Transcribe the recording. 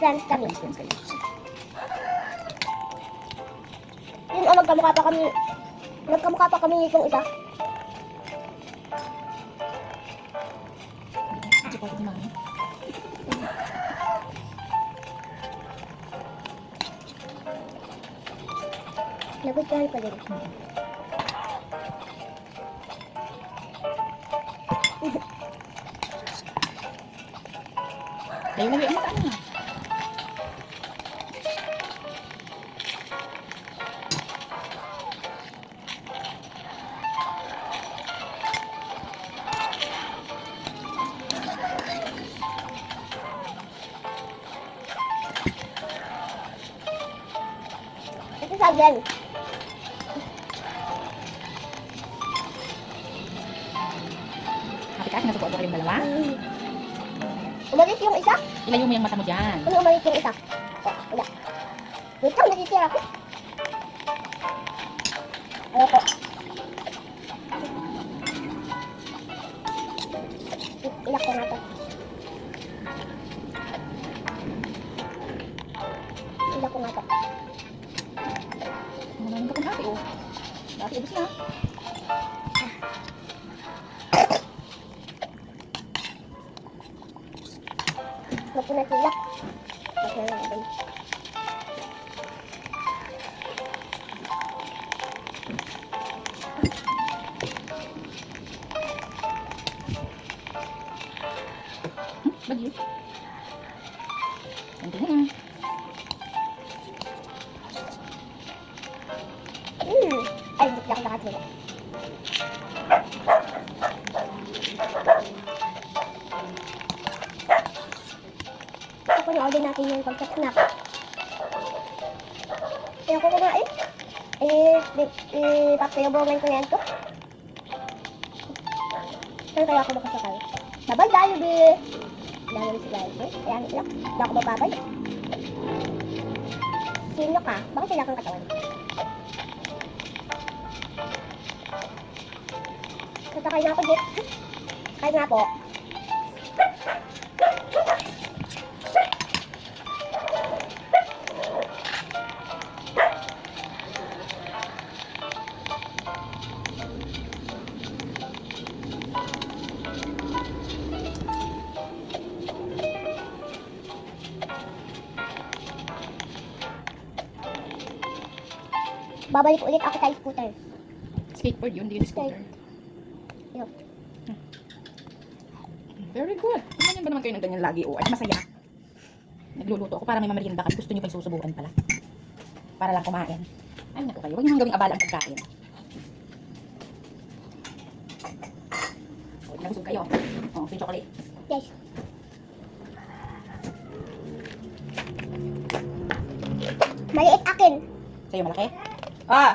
friends kami. Friends kayo. Yun o, magkamukha pa kami. Nagkamukha pa kami nitong isa. Support ni Mami. Nagustuhan ko din. Layo na ang mata niya. Ito sa akin. Kapit ka, sinasubuan ko kayong dalawa. Umalis yung isa. Ilayo mo yung mata mo dyan. Ano umalis yung isa? Oh, wala. Wait lang, nasisira ko. Ayoko. Ilak ko na to. Ilak ko na to. Mamanin ka pang ate, oh. Dati, ubus na. Huwag ko na silak. Okay lang din. Bagyo. Ganti na. Ay, hindi ako nakasila. Gusto ko na-order natin yung pagka-snap. Kaya ko kumain. Papayabongan ko na yan to. Saan kaya ako makasakal? Babay tayo, be! Dami si guys, eh. Kaya lang, hindi ako bababay. Sino ka? Bakit sila kang katawan? Sasakay na ako, Jeep. Kaya nga po. Babalik ulit ako sa scooter. Skateboard yun, hindi yun scooter. Yun. Very good. Kumain ba naman kayo ng ganyan lagi, oh? At masaya. Nagluluto ako para may mamerienda kasi gusto nyo pa susubukan pala. Para lang kumain. Ay, naku kayo. Huwag nyo gawing abala ang pagkain. Oh, nabusog kayo. Oh, free chocolate. Yes. Maliit akin. Sa'yo malaki? Ah!